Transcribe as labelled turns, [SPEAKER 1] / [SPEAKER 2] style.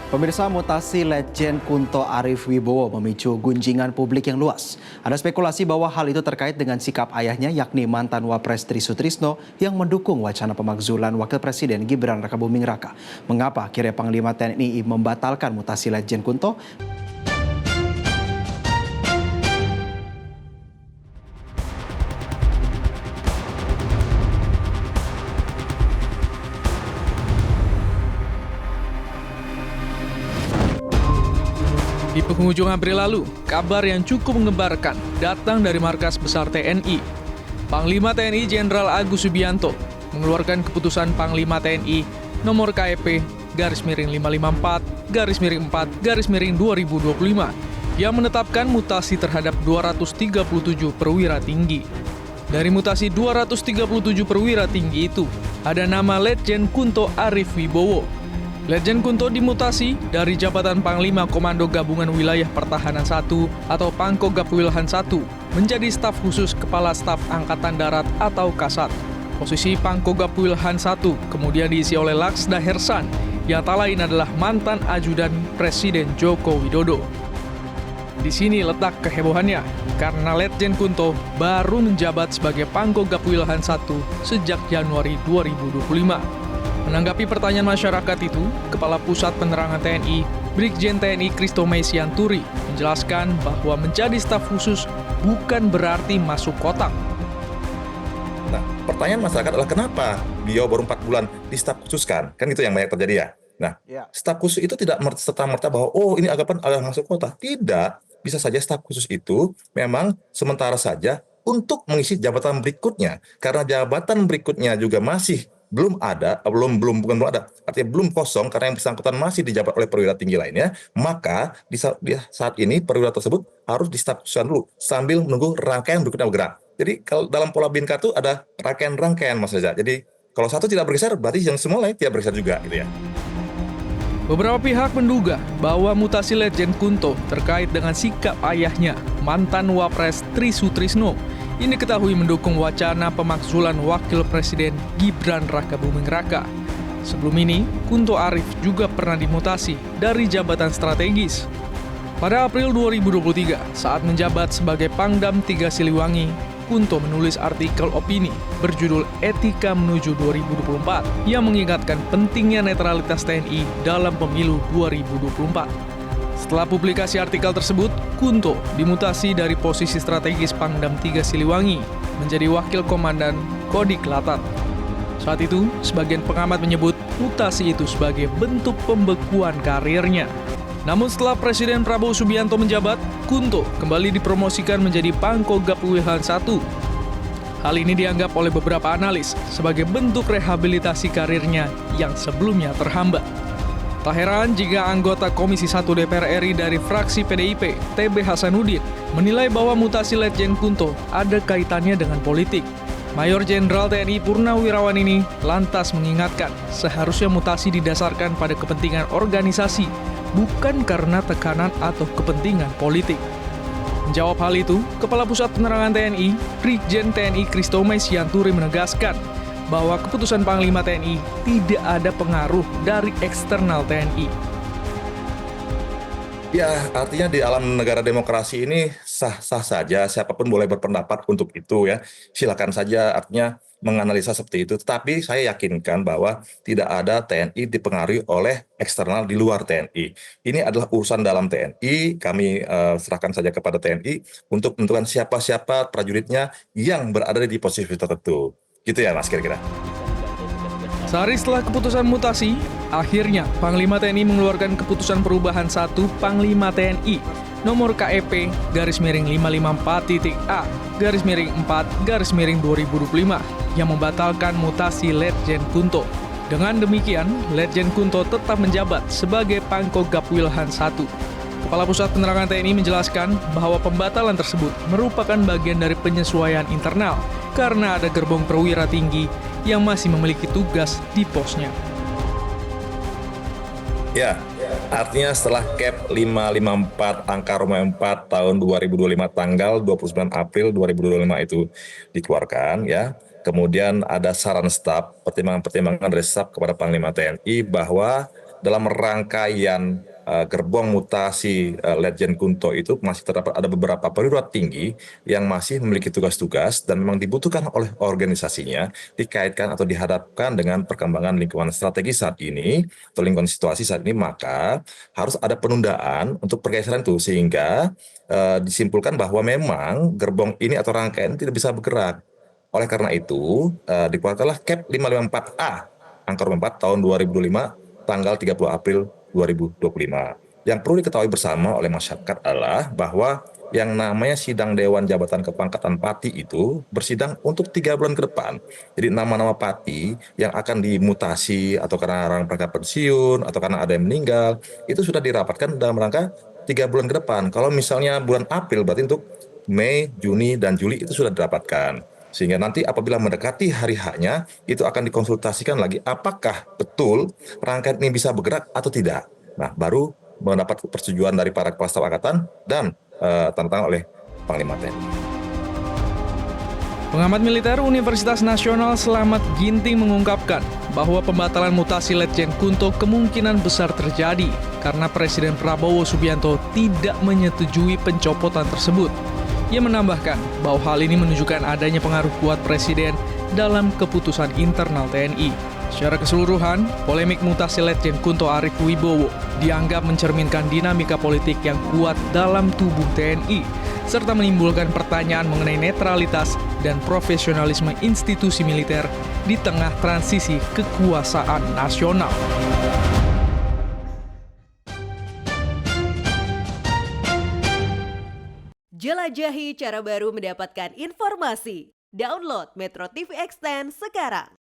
[SPEAKER 1] Pemirsa, mutasi Letjen Kunto Arif Wibowo memicu gunjingan publik yang luas. Ada spekulasi bahwa hal itu terkait dengan sikap ayahnya yakni mantan Wapres Tri Sutrisno yang mendukung wacana pemakzulan Wakil Presiden Gibran Rakabuming Raka. Mengapa akhirnya Panglima TNI membatalkan mutasi Letjen Kunto?
[SPEAKER 2] Di penghujung April lalu, kabar yang cukup mengembarkan datang dari Markas Besar TNI. Panglima TNI Jenderal Agus Subianto mengeluarkan keputusan Panglima TNI nomor KEP /4/4/2025 yang menetapkan mutasi terhadap 237 perwira tinggi. Dari mutasi 237 perwira tinggi itu, ada nama Letjen Kunto Arif Wibowo. Letjen Kunto dimutasi dari jabatan Panglima Komando Gabungan Wilayah Pertahanan 1 atau Pangkogapwilhan 1 menjadi staf khusus Kepala Staf Angkatan Darat atau Kasat. Posisi Pangkogapwilhan 1 kemudian diisi oleh Laksda Hersan yang tak lain adalah mantan ajudan Presiden Joko Widodo. Di sini letak kehebohannya karena Letjen Kunto baru menjabat sebagai Pangkogapwilhan 1 sejak Januari 2025. Menanggapi pertanyaan masyarakat itu, Kepala Pusat Penerangan TNI, Brigjen TNI Christomay Sianturi, menjelaskan bahwa menjadi staf khusus bukan berarti masuk kotak.
[SPEAKER 3] Nah, pertanyaan masyarakat adalah kenapa beliau baru 4 bulan di staf khusus kan? Kan itu yang banyak terjadi ya. Nah, staf khusus itu tidak serta-merta bahwa ini agapan adalah masuk kotak. Tidak, bisa saja staf khusus itu memang sementara saja untuk mengisi jabatan berikutnya. Karena jabatan berikutnya juga masih belum ada, artinya belum kosong karena yang bersangkutan masih dijabat oleh perwira tinggi lainnya, maka di saat ini perwira tersebut harus di-staf-khususkan dulu sambil menunggu rangkaian berikutnya bergerak. Jadi kalau dalam pola Bin-Kar itu ada rangkaian Mas Reza. Jadi kalau satu tidak bergeser berarti yang semua lain tidak bergeser juga gitu ya.
[SPEAKER 2] Beberapa pihak menduga bahwa mutasi Letjen Kunto terkait dengan sikap ayahnya, mantan Wapres Tri Sutrisno, ini diketahui mendukung wacana pemakzulan Wakil Presiden Gibran Rakabuming Raka. Sebelum ini, Kunto Arif juga pernah dimutasi dari jabatan strategis. Pada April 2023, saat menjabat sebagai Pangdam 3 Siliwangi, Kunto menulis artikel opini berjudul Etika Menuju 2024 yang mengingatkan pentingnya netralitas TNI dalam pemilu 2024. Setelah publikasi artikel tersebut, Kunto dimutasi dari posisi strategis Pangdam 3 Siliwangi menjadi Wakil Komandan Kodik Latat. Saat itu, sebagian pengamat menyebut mutasi itu sebagai bentuk pembekuan karirnya. Namun setelah Presiden Prabowo Subianto menjabat, Kunto kembali dipromosikan menjadi Pangkogapwilhan 1. Hal ini dianggap oleh beberapa analis sebagai bentuk rehabilitasi karirnya yang sebelumnya terhambat. Tak heran jika anggota Komisi 1 DPR RI dari fraksi PDIP, TB Hasanuddin, menilai bahwa mutasi Letjen Kunto ada kaitannya dengan politik. Mayor Jenderal TNI Purnawirawan ini lantas mengingatkan seharusnya mutasi didasarkan pada kepentingan organisasi, bukan karena tekanan atau kepentingan politik. Menjawab hal itu, Kepala Pusat Penerangan TNI, Brigjen TNI Christomay Sianturi menegaskan bahwa keputusan Panglima TNI tidak ada pengaruh dari eksternal TNI.
[SPEAKER 3] Ya, artinya di alam negara demokrasi ini sah-sah saja, siapapun boleh berpendapat untuk itu ya. Silakan saja artinya menganalisa seperti itu. Tetapi saya yakinkan bahwa tidak ada TNI dipengaruhi oleh eksternal di luar TNI. Ini adalah urusan dalam TNI, kami serahkan saja kepada TNI untuk menentukan siapa-siapa prajuritnya yang berada di posisi tertentu. Gitu ya Mas kira-kira.
[SPEAKER 2] Sehari setelah keputusan mutasi, akhirnya Panglima TNI mengeluarkan keputusan perubahan 1 Panglima TNI nomor KEP /554-A-4-2025 yang membatalkan mutasi Letjen Kunto. Dengan demikian, Letjen Kunto tetap menjabat sebagai Pangkogapwilhan 1. Kepala Pusat Penerangan TNI menjelaskan bahwa pembatalan tersebut merupakan bagian dari penyesuaian internal karena ada gerbong perwira tinggi yang masih memiliki tugas di posnya.
[SPEAKER 3] Ya, artinya setelah Kep 554 angka Romawi 4 tahun 2025 tanggal 29 April 2025 itu dikeluarkan ya. Kemudian ada saran staf, pertimbangan-pertimbangan dari staf kepada Panglima TNI bahwa dalam rangkaian gerbong mutasi Letjen Kunto itu masih terdapat ada beberapa perwira tinggi yang masih memiliki tugas-tugas dan memang dibutuhkan oleh organisasinya dikaitkan atau dihadapkan dengan perkembangan lingkungan strategis saat ini atau lingkungan situasi saat ini, maka harus ada penundaan untuk pergeseran itu sehingga disimpulkan bahwa memang gerbong ini atau rangkaian tidak bisa bergerak. Oleh karena itu, dikeluarkanlah Kep 554A angka 4 tahun 2005 tanggal 30 April 2025. Yang perlu diketahui bersama oleh masyarakat adalah bahwa yang namanya sidang Dewan Jabatan Kepangkatan Pati itu bersidang untuk 3 bulan ke depan. Jadi nama-nama Pati yang akan dimutasi atau karena orang mereka pensiun atau karena ada yang meninggal itu sudah dirapatkan dalam rangka 3 bulan ke depan. Kalau misalnya bulan April berarti untuk Mei, Juni, dan Juli itu sudah didapatkan. Sehingga nanti apabila mendekati hari H-nya, itu akan dikonsultasikan lagi apakah betul rangkaian ini bisa bergerak atau tidak. Nah, baru mendapat persetujuan dari para kepala staf angkatan dan tanda tangan oleh Panglima TNI.
[SPEAKER 2] Pengamat militer Universitas Nasional Slamet Ginting mengungkapkan bahwa pembatalan mutasi Letjen Kunto kemungkinan besar terjadi karena Presiden Prabowo Subianto tidak menyetujui pencopotan tersebut. Ia menambahkan bahwa hal ini menunjukkan adanya pengaruh kuat Presiden dalam keputusan internal TNI. Secara keseluruhan, polemik mutasi Letjen Kunto Arief Wibowo dianggap mencerminkan dinamika politik yang kuat dalam tubuh TNI, serta menimbulkan pertanyaan mengenai netralitas dan profesionalisme institusi militer di tengah transisi kekuasaan nasional.
[SPEAKER 4] Jelajahi cara baru mendapatkan informasi. Download Metro TV Extend sekarang.